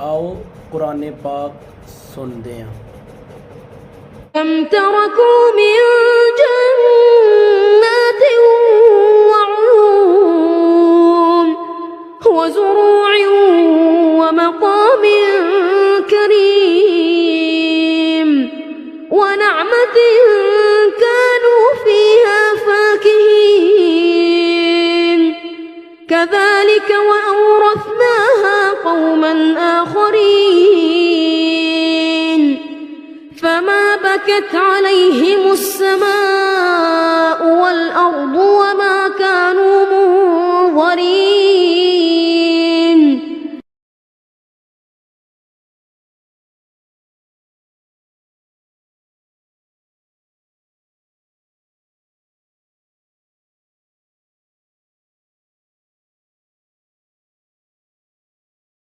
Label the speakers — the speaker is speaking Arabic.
Speaker 1: आओ कुरान पाक सुनते हैं।
Speaker 2: كم تركوا من جنات وعيون وزروع ومقام كريم ونعمة كانوا فيها فاكهين كذلك وأورثناها قوما آخرين فما بكت عليهم السماء والأرض وما